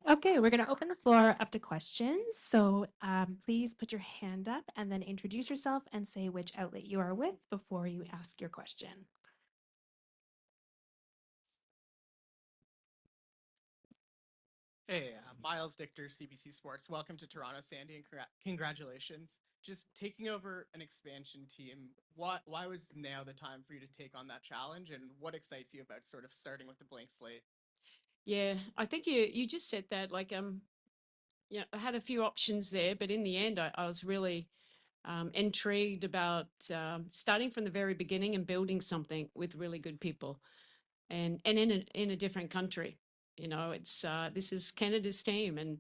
Okay, we're going to open the floor up to questions. So please put your hand up and then introduce yourself and say which outlet you are with before you ask your question. Hey, Miles Dichter, CBC Sports. Welcome to Toronto, Sandy, and congratulations. Just taking over an expansion team, why was now the time for you to take on that challenge, and what excites you about sort of starting with a blank slate? Yeah, I think you just said that. I had a few options there, but in the end, I was really intrigued about starting from the very beginning and building something with really good people, and in a different country. It's this is Canada's team, and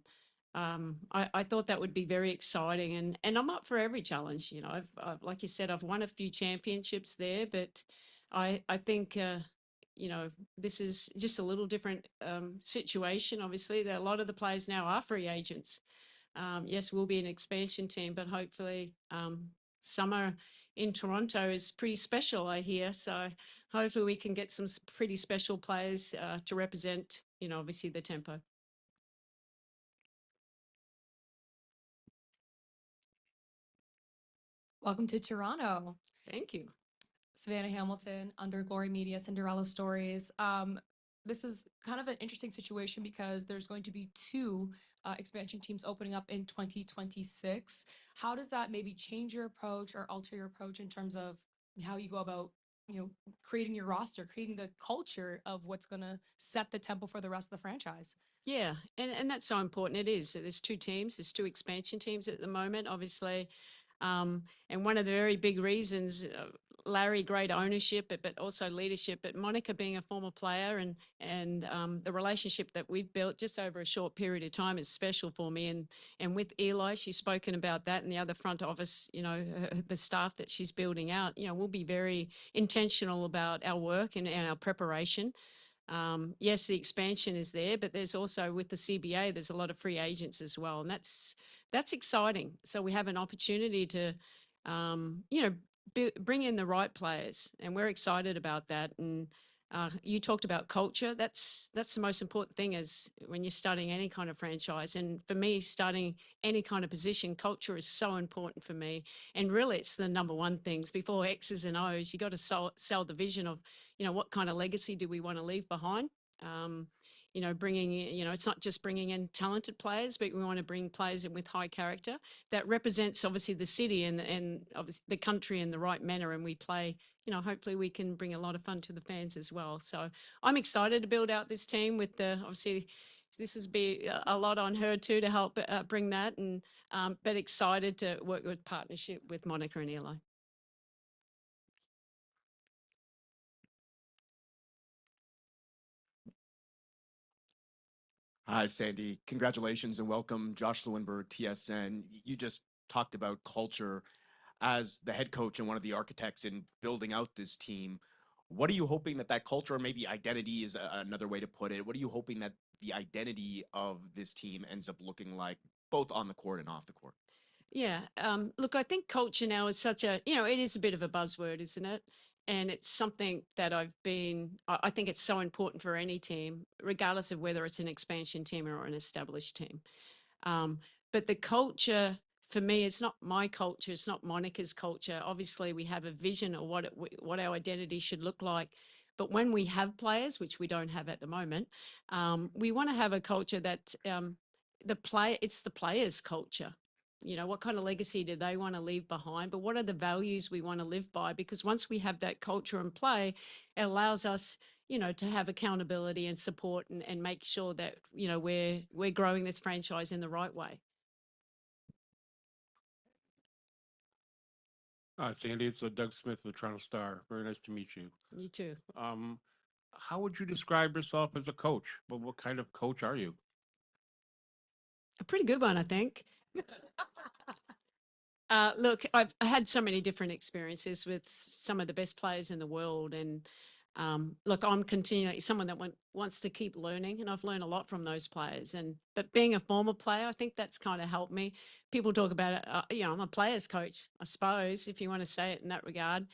I thought that would be very exciting, and I'm up for every challenge. I've like you said, I've won a few championships there, but I think. This is just a little different situation. Obviously, a lot of the players now are free agents. Yes, we'll be an expansion team, but hopefully, summer in Toronto is pretty special, I hear. So hopefully, we can get some pretty special players to represent, obviously the tempo. Welcome to Toronto. Thank you. Savannah Hamilton, under Glory Media, Cinderella Stories. This is kind of an interesting situation because there's going to be two expansion teams opening up in 2026. How does that maybe change your approach or alter your approach in terms of how you go about, creating your roster, creating the culture of what's going to set the tempo for the rest of the franchise? Yeah, and that's so important. It is. So there's two teams. There's two expansion teams at the moment, obviously, and one of the very big reasons, Larry, great ownership, but also leadership. But Monica being a former player, and the relationship that we've built just over a short period of time is special for me. And with Eli, she's spoken about that, and the other front office, the staff that she's building out. We'll be very intentional about our work and our preparation. Yes, the expansion is there, but there's also with the CBA, there's a lot of free agents as well, and that's exciting. So we have an opportunity to, um, you know, bring in the right players, and we're excited about that. And you talked about culture. That's the most important thing is when you're starting any kind of franchise. And for me, starting any kind of position, culture is so important for me. And really, it's the number one things before X's and O's. You got to sell the vision of what kind of legacy do we want to leave behind. Um, bringing in, it's not just bringing in talented players, but we want to bring players in with high character that represents obviously the city and obviously the country in the right manner. And we play, hopefully we can bring a lot of fun to the fans as well. So I'm excited to build out this team with the obviously this has be a lot on her too to help bring that, and but excited to work with partnership with Monica and Eli. Hi, Sandy. Congratulations and welcome, Josh Lewinberg, TSN. You just talked about culture as the head coach and one of the architects in building out this team. What are you hoping that culture, or maybe identity is another way to put it? What are you hoping that the identity of this team ends up looking like, both on the court and off the court? Yeah. Look, I think culture now is such a, it is a bit of a buzzword, isn't it? And it's something that I think it's so important for any team, regardless of whether it's an expansion team or an established team. Um, but the culture for me, it's not my culture. It's not Monica's culture. Obviously, we have a vision of what our identity should look like. But when we have players, which we don't have at the moment, we want to have a culture that it's the players' culture. What kind of legacy do they want to leave behind? But what are the values we want to live by? Because once we have that culture in play, it allows us to have accountability and support and make sure that, we're growing this franchise in the right way. Sandy, it's Doug Smith of the Toronto Star. Very nice to meet you. You too. Um, how would you describe yourself as a coach? What kind of coach are you? A pretty good one, I think. Look, I've had so many different experiences with some of the best players in the world, and look, I'm continually someone that wants to keep learning, and I've learned a lot from those players. And but being a former player, I think that's kind of helped me. People talk about it, I'm a player's coach, I suppose, if you want to say it in that regard.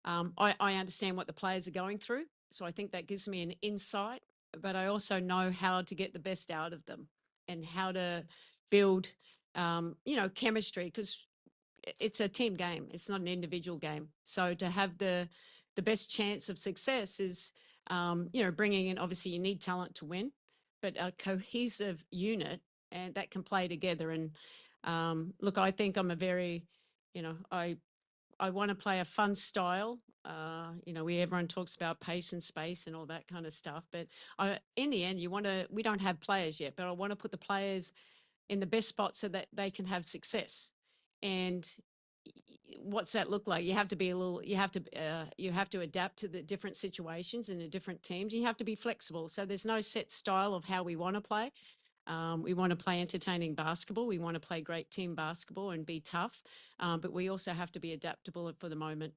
I understand what the players are going through, so I think that gives me an insight. But I also know how to get the best out of them. and how to build, chemistry, because it's a team game. It's not an individual game. So to have the best chance of success is, bringing in, obviously you need talent to win, but a cohesive unit and that can play together. And look, I think I'm a very, I want to play a fun style. Everyone talks about pace and space and all that kind of stuff. But in the end, we don't have players yet, but I want to put the players in the best spot so that they can have success. And what's that look like? You have to adapt to the different situations and the different teams. You have to be flexible. So there's no set style of how we want to play. We want to play entertaining basketball. We want to play great team basketball and be tough. But we also have to be adaptable for the moment.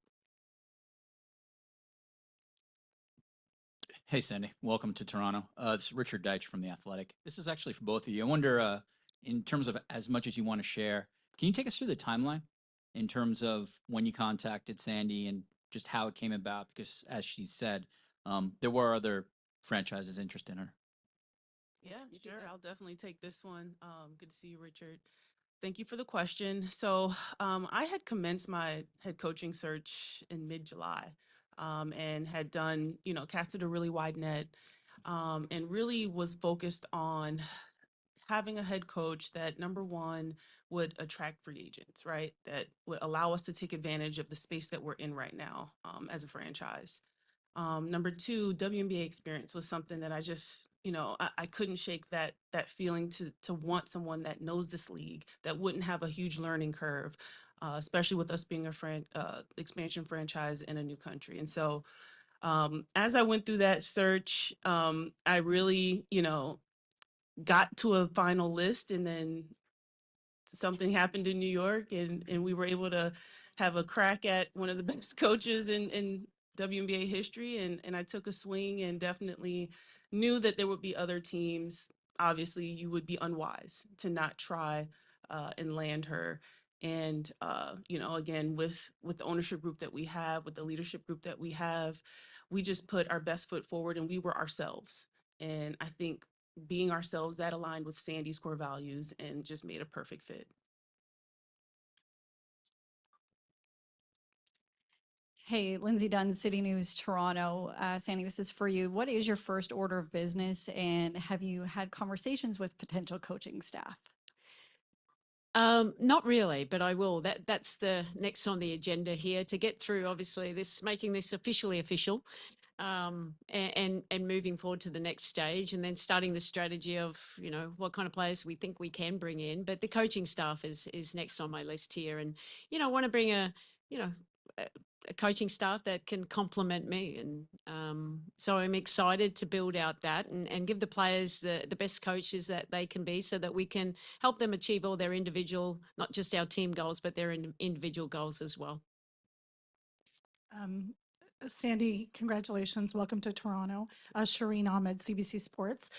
Hey, Sandy. Welcome to Toronto. This is Richard Deitch from The Athletic. This is actually for both of you. I wonder, in terms of as much as you want to share, can you take us through the timeline in terms of when you contacted Sandy and just how it came about? Because as she said, there were other franchises interested in her. Yeah, You do sure. that. I'll definitely take this one. Good to see you, Richard. Thank you for the question. So, I had commenced my head coaching search in mid-July, and had done, casted a really wide net, and really was focused on having a head coach that, number one, would attract free agents, right? That would allow us to take advantage of the space that we're in right now, as a franchise. Number two, WNBA experience was something that I just, I couldn't shake that feeling to want someone that knows this league, that wouldn't have a huge learning curve, especially with us being a expansion franchise in a new country. And so, as I went through that search, I really, got to a final list, and then something happened in New York, and we were able to have a crack at one of the best coaches in WNBA history. And I took a swing and definitely knew that there would be other teams. Obviously, you would be unwise to not try and land her. And, again, with the ownership group that we have, with the leadership group that we have, we just put our best foot forward and we were ourselves. And I think being ourselves, that aligned with Sandy's core values and just made a perfect fit. Hey, Lindsay Dunn, City News, Toronto. Sandy, this is for you. What is your first order of business, and have you had conversations with potential coaching staff? Not really, but I will. That's the next on the agenda here to get through. Obviously, making this officially official, and moving forward to the next stage, and then starting the strategy of what kind of players we think we can bring in. But the coaching staff is next on my list here, and I want to bring a a coaching staff that can complement me. And so I'm excited to build out that and give the players the best coaches that they can be so that we can help them achieve all their individual, not just our team goals, but their individual goals as well. Um, Sandy, congratulations. Welcome to Toronto. Shireen Ahmed, CBC Sports.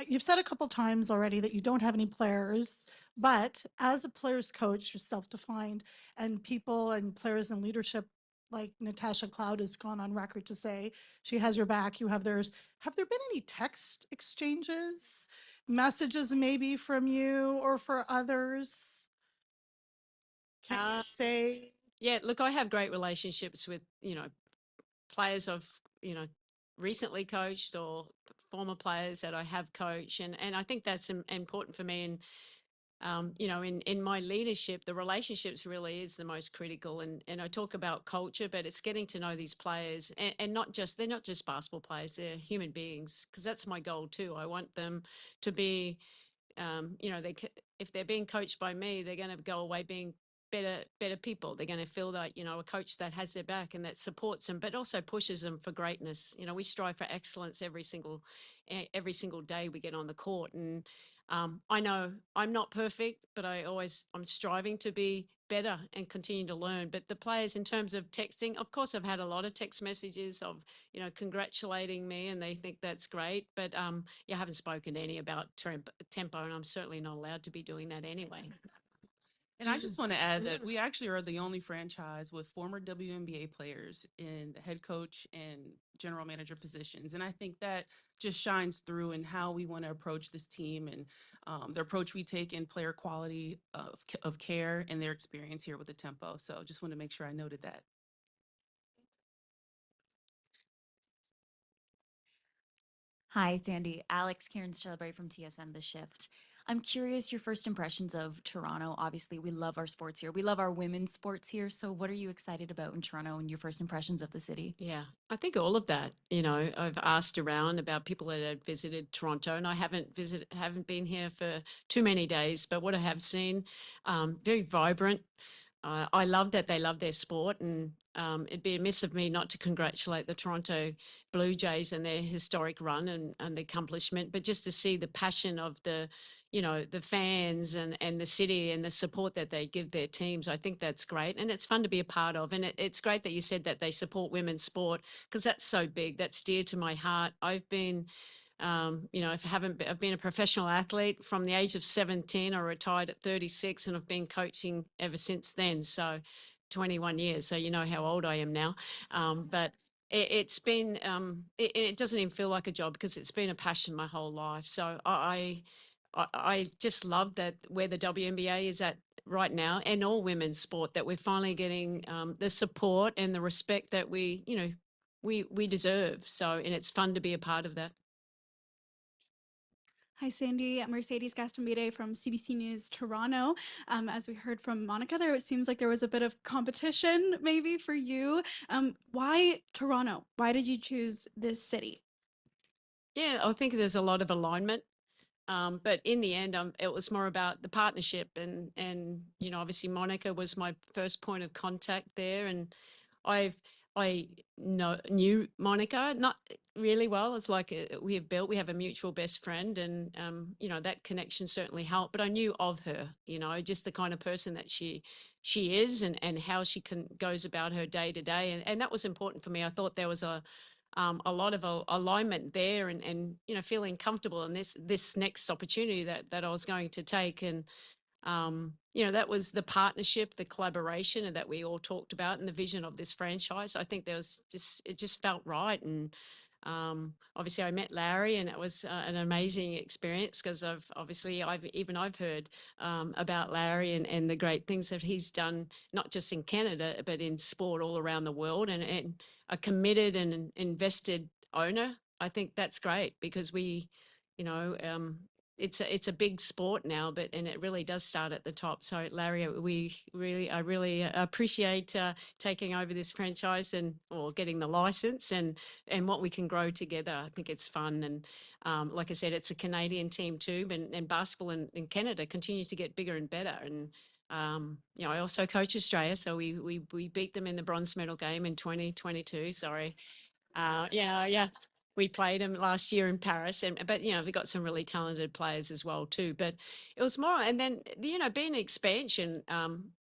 You've said a couple times already that you don't have any players, but as a player's coach, you're self-defined, and people and players in leadership like Natasha Cloud has gone on record to say she has your back, you have theirs. Have there been any text exchanges, messages maybe from you or for others? Can you say? Yeah, look, I have great relationships with, players I've, recently coached or former players that I have coached. And I think that's important for me. And, in my leadership, the relationships really is the most critical. And I talk about culture, but it's getting to know these players and they're not just basketball players, they're human beings, because that's my goal too. I want them to be, if they're being coached by me, they're going to go away being better people. They're going to feel like, a coach that has their back and that supports them, but also pushes them for greatness. We strive for excellence every single day we get on the court. And I know I'm not perfect, but I'm striving to be better and continue to learn. But the players, in terms of texting, of course, I've had a lot of text messages of, congratulating me, and they think that's great. But you haven't spoken to any about tempo, and I'm certainly not allowed to be doing that anyway. And I just want to add that we actually are the only franchise with former WNBA players in the head coach and general manager positions. And I think that just shines through in how we want to approach this team and the approach we take in player quality of care and their experience here with the Tempo. So just want to make sure I noted that. Hi, Sandy. Alex Kieran Celebrate from TSN The Shift. I'm curious your first impressions of Toronto. Obviously, we love our sports here. We love our women's sports here. So, what are you excited about in Toronto and your first impressions of the city? Yeah, I think all of that. I've asked around about people that had visited Toronto, and I haven't been here for too many days. But what I have seen, very vibrant. I love that they love their sport, and it'd be amiss of me not to congratulate the Toronto Blue Jays and their historic run and the accomplishment. But just to see the passion of the fans and the city and the support that they give their teams, I think that's great, and it's fun to be a part of. And it's great that you said that they support women's sport because that's so big. That's dear to my heart. I've been I've been a professional athlete from the age of 17. I retired at 36 and I've been coaching ever since then. So 21 years. So you know how old I am now. But it's been, it doesn't even feel like a job because it's been a passion my whole life. So I just love that where the WNBA is at right now and all women's sport, that we're finally getting the support and the respect that we deserve. So, and it's fun to be a part of that. Hi, Sandy. I'm Mercedes Gastonbide from CBC News Toronto. As we heard from Monica there, it seems like there was a bit of competition maybe for you. Why Toronto? Why did you choose this city? Yeah, I think there's a lot of alignment. But in the end, it was more about the partnership and obviously Monica was my first point of contact there, and I knew Monica not really well. It's like we have a mutual best friend, and that connection certainly helped. But I knew of her, just the kind of person that she is, and how she goes about her day to day, and that was important for me. I thought there was a lot of alignment there, and feeling comfortable in this next opportunity that I was going to take. And that was the partnership, the collaboration, and that we all talked about, and the vision of this franchise. I think it just felt right. And obviously I met Larry, and it was an amazing experience because I've heard about Larry and the great things that he's done, not just in Canada, but in sport all around the world, and a committed and invested owner. I think that's great because it's a big sport now, and it really does start at the top. So Larry, I really appreciate taking over this franchise or getting the license and what we can grow together. I think it's fun. And like I said, it's a Canadian team too, and basketball in Canada continues to get bigger and better. And I also coach Australia, so we beat them in the bronze medal game in 2022. Sorry. Yeah. We played them last year in Paris, but we got some really talented players as well too. But it was more, and then being an expansion,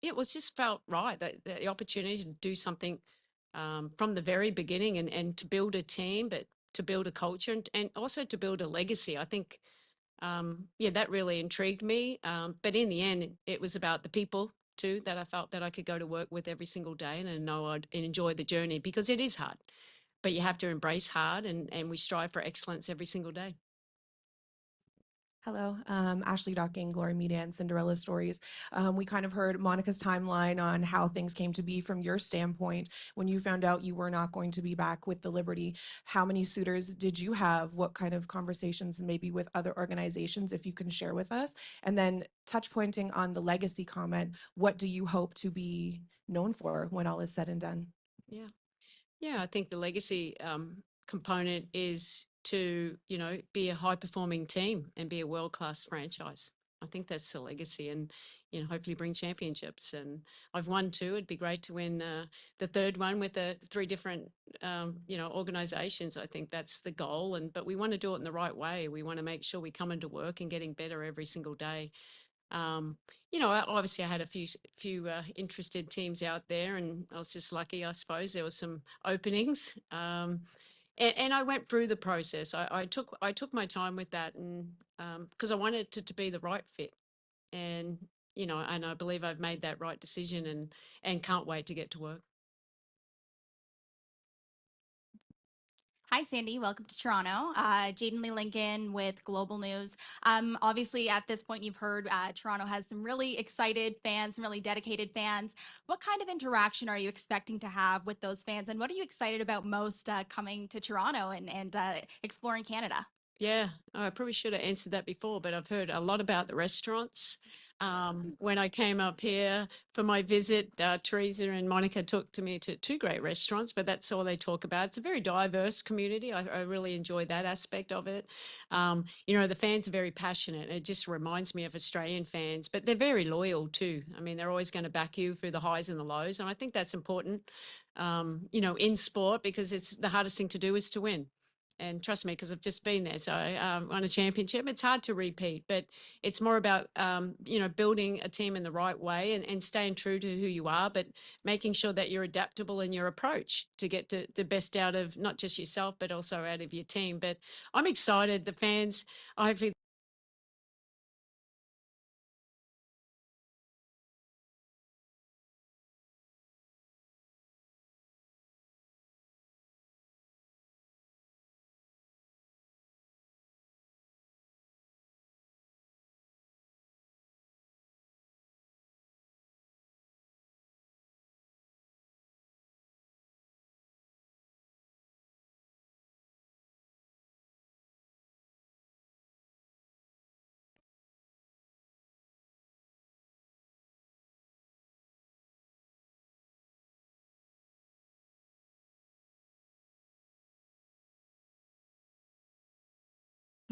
it was just felt right that the opportunity to do something from the very beginning, and to build a team, but to build a culture, and also to build a legacy. I think that really intrigued me. But in the end, it was about the people too, that I felt that I could go to work with every single day and know I'd enjoy the journey, because it is hard, but you have to embrace hard, and we strive for excellence every single day. Hello, Ashley Docking, Glory Media and Cinderella Stories. We kind of heard Monica's timeline on how things came to be from your standpoint. When you found out you were not going to be back with the Liberty, how many suitors did you have? What kind of conversations maybe with other organizations, if you can share with us? And then touch pointing on the legacy comment, what do you hope to be known for when all is said and done? Yeah, I think the legacy component is to, be a high performing team and be a world-class franchise. I think that's the legacy, and, hopefully bring championships. And I've won 2. It'd be great to win the 3rd one with the 3 different, organizations. I think that's the goal. But we want to do it in the right way. We want to make sure we come into work and getting better every single day. Obviously I had a few interested teams out there, and I was just lucky, I suppose. There were some openings, and I went through the process. I took my time with that, and because I wanted it to be the right fit, and and I believe I've made that right decision, and can't wait to get to work. Hi, Sandy. Welcome to Toronto. Jaden Lee Lincoln with Global News. Obviously, at this point, you've heard Toronto has some really excited fans, some really dedicated fans. What kind of interaction are you expecting to have with those fans? And what are you excited about most coming to Toronto and exploring Canada? Yeah, I probably should have answered that before, but I've heard a lot about the restaurants. When I came up here for my visit, Teresa and Monica took to me to two great restaurants, but that's all they talk about. It's a very diverse community. I really enjoy that aspect of it. The fans are very passionate. It just reminds me of Australian fans, but they're very loyal too. I mean, they're always going to back you through the highs and the lows. And I think that's important, in sport, because it's the hardest thing to do is to win. And trust me, because I've just been there. So won a championship. It's hard to repeat, but it's more about, building a team in the right way and staying true to who you are, but making sure that you're adaptable in your approach to get the best out of not just yourself, but also out of your team. But I'm excited. The fans, hopefully,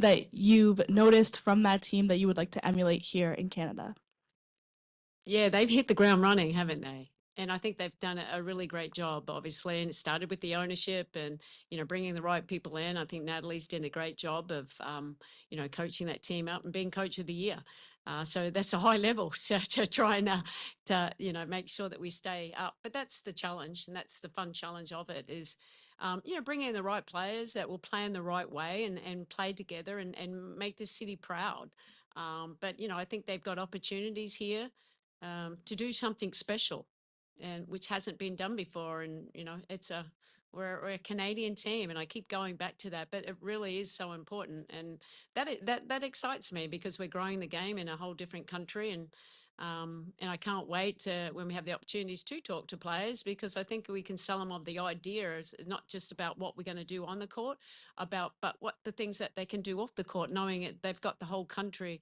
that you've noticed from that team that you would like to emulate here in Canada? yeah, they've hit the ground running, haven't they? And I think they've done a really great job, obviously. And it started with the ownership and, bringing the right people in. I think Natalie's done a great job of, coaching that team up and being coach of the year. So that's a high level to try and, make sure that we stay up. But that's the challenge. And that's the fun challenge of it is, bringing in the right players that will play in the right way and play together and make this city proud. But, I think they've got opportunities here to do something special, and which hasn't been done before. And we're a Canadian team, and I keep going back to that, but it really is so important, and that excites me because we're growing the game in a whole different country, and I can't wait to when we have the opportunities to talk to players because I think we can sell them of the idea. It's not just about what we're going to do on the court, but what the things that they can do off the court, knowing it they've got the whole country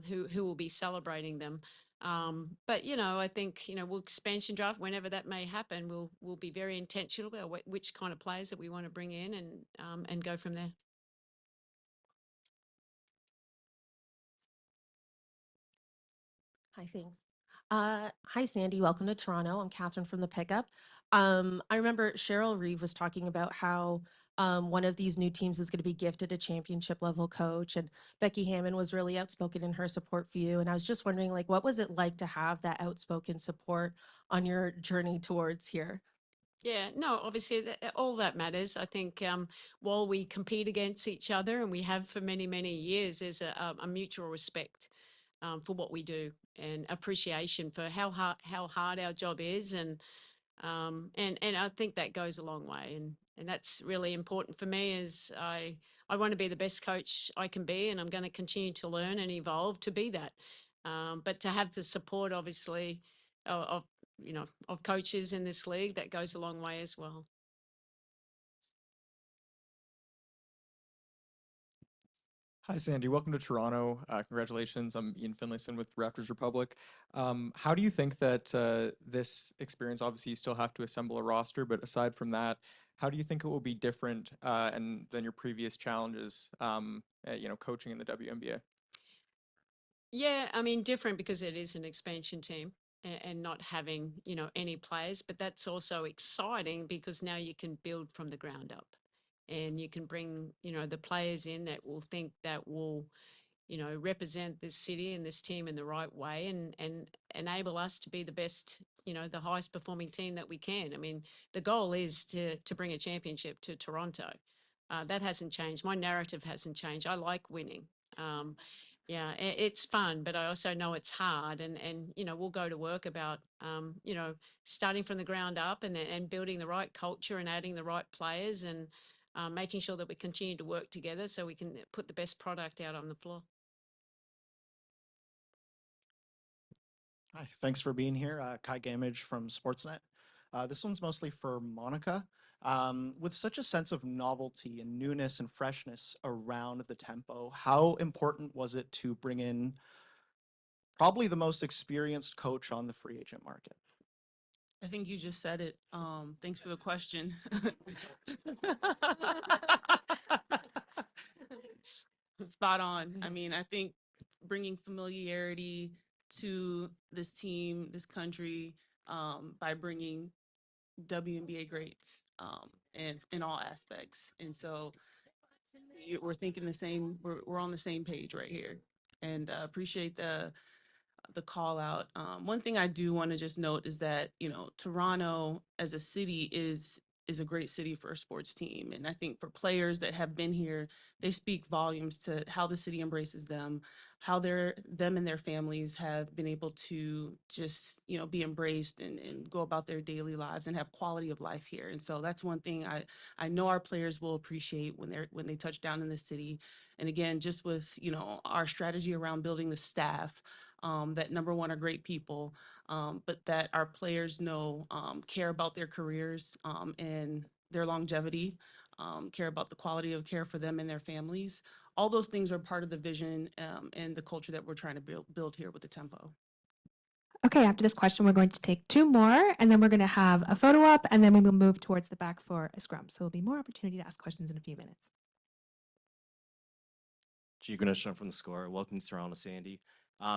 who will be celebrating them. But I think we'll expansion draft whenever that may happen. We'll be very intentional about which kind of players that we want to bring in and go from there. Hi, thanks. Hi, Sandy. Welcome to Toronto. I'm Catherine from the Pickup. I remember Cheryl Reeve was talking about how one of these new teams is going to be gifted a championship level coach, and Becky Hammond was really outspoken in her support for you. And I was just wondering, like, what was it like to have that outspoken support on your journey towards here? Yeah, no, obviously all that matters. I think while we compete against each other, and we have for many, many years, there's a mutual respect for what we do and appreciation for how hard our job is, and I think that goes a long way, and that's really important for me. Is I want to be the best coach I can be, and I'm going to continue to learn and evolve to be that. But to have the support, obviously, of coaches in this league, that goes a long way as well. Hi, Sandy. Welcome to Toronto. Congratulations. I'm Ian Finlayson with Raptors Republic. How do you think that this experience, obviously you still have to assemble a roster, but aside from that, how do you think it will be different than your previous challenges, coaching in the WNBA? Yeah, I mean, different because it is an expansion team and not having, any players, but that's also exciting because now you can build from the ground up and you can bring, the players in that will think that will, represent this city and this team in the right way and enable us to be the best, the highest performing team that we can. I mean, the goal is to bring a championship to Toronto. That hasn't changed. My narrative hasn't changed. I like winning. Yeah, it's fun, but I also know it's hard, and we'll go to work about starting from the ground up and building the right culture and adding the right players, and making sure that we continue to work together so we can put the best product out on the floor. Hi, thanks for being here. Kai Gamage from Sportsnet. This one's mostly for Monica. With such a sense of novelty and newness and freshness around the tempo, how important was it to bring in probably the most experienced coach on the free agent market? I think you just said it. Thanks for the question. Spot on. I mean, I think bringing familiarity to this team, this country, by bringing WNBA greats, and in all aspects. And so we're thinking the same. We're on the same page right here, and appreciate the call out. One thing I do want to just note is that, you know, Toronto as a city is a great city for a sports team. And I think for players that have been here, they speak volumes to how the city embraces them, how them and their families have been able to just, you know, be embraced and go about their daily lives and have quality of life here. And so that's one thing I know our players will appreciate when they touch down in the city. And again, just with, you know, our strategy around building the staff, that number one are great people, but that our players know, care about their careers, and their longevity, care about the quality of care for them and their families. All those things are part of the vision, and the culture that we're trying to build here with the tempo. Okay, after this question, we're going to take two more, and then we're going to have a photo op, and then we will move towards the back for a scrum. So there'll be more opportunity to ask questions in a few minutes. Giganeshwar from the Score. Welcome to Toronto, Sandy.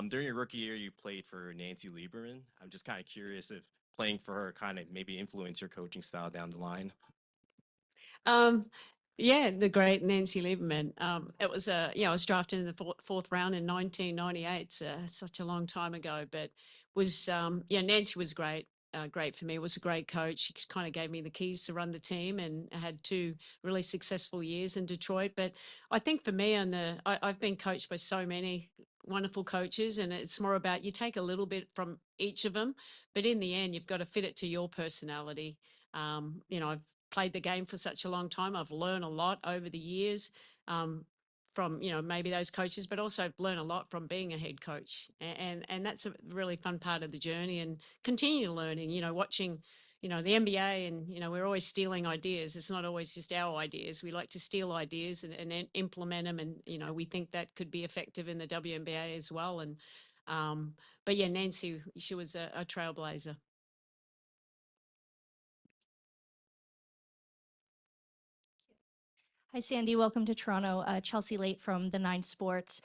During your rookie year, you played for Nancy Lieberman. I'm just kind of curious if playing for her kind of maybe influenced your coaching style down the line. Yeah, the great Nancy Lieberman. It was I was drafted in the fourth round in 1998. Such a long time ago, but was Nancy was great. Great for me. Was a great coach. She kind of gave me the keys to run the team, and I had two really successful years in Detroit. But I think for me, I've been coached by so many wonderful coaches, and it's more about you take a little bit from each of them, but in the end, you've got to fit it to your personality. I've played the game for such a long time. I've learned a lot over the years, from maybe those coaches, but also I've learned a lot from being a head coach, and that's a really fun part of the journey. And continue learning. Watching the NBA, and we're always stealing ideas. It's not always just our ideas. We like to steal ideas and then implement them, and we think that could be effective in the WNBA as well. And but yeah, Nancy, she was a trailblazer. Hi, Sandy. Welcome to Toronto. Chelsea Late from the Nine Sports.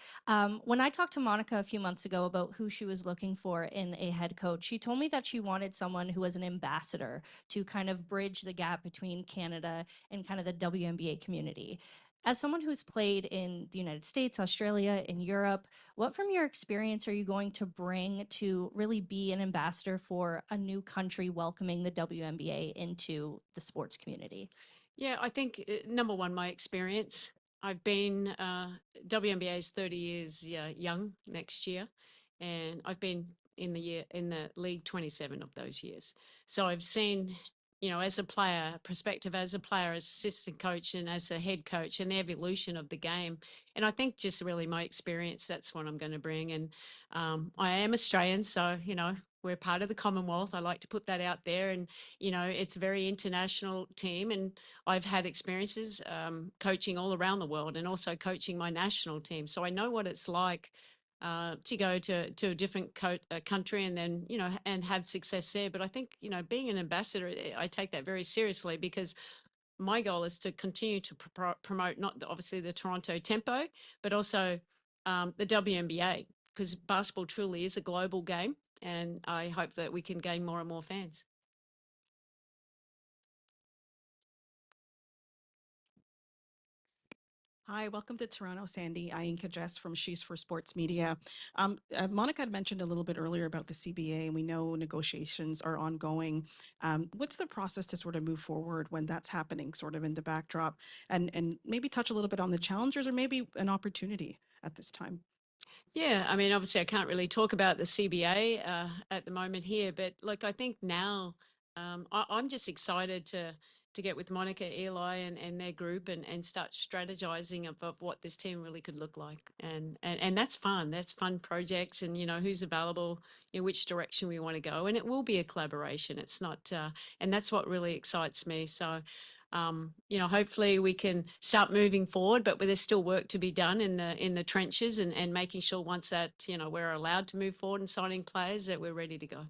When I talked to Monica a few months ago about who she was looking for in a head coach, she told me that she wanted someone who was an ambassador to kind of bridge the gap between Canada and kind of the WNBA community. As someone who's played in the United States, Australia, and Europe, what from your experience are you going to bring to really be an ambassador for a new country welcoming the WNBA into the sports community? Yeah, I think number one, my experience. I've been WNBA is 30 years young next year, and I've been in the league 27 of those years. So I've seen, as a player, perspective as a player, as assistant coach, and as a head coach, and the evolution of the game. And I think just really my experience, that's what I'm going to bring. And I am Australian, so we're part of the Commonwealth. I like to put that out there, and it's a very international team, and I've had experiences coaching all around the world, and also coaching my national team. So I know what it's like to go to a different country, and then and have success there. But I think being an ambassador, I take that very seriously, because my goal is to continue to promote not obviously the Toronto tempo, but also the WNBA, because basketball truly is a global game, and I hope that we can gain more and more fans. Hi, welcome to Toronto, Sandy. Ainka Jess from She's for Sports Media. Monica had mentioned a little bit earlier about the CBA, and we know negotiations are ongoing. What's the process to sort of move forward when that's happening, sort of in the backdrop, and maybe touch a little bit on the challenges or maybe an opportunity at this time? Yeah, I mean, obviously, I can't really talk about the CBA at the moment here, but look, I think now I'm just excited to to get with Monica, Eli, and their group and start strategizing of what this team really could look like. And that's fun. That's fun projects and, who's available, which direction we want to go. And it will be a collaboration. It's not, and that's what really excites me. So, hopefully we can start moving forward, but there's still work to be done in the trenches and making sure once that, we're allowed to move forward and signing players that we're ready to go.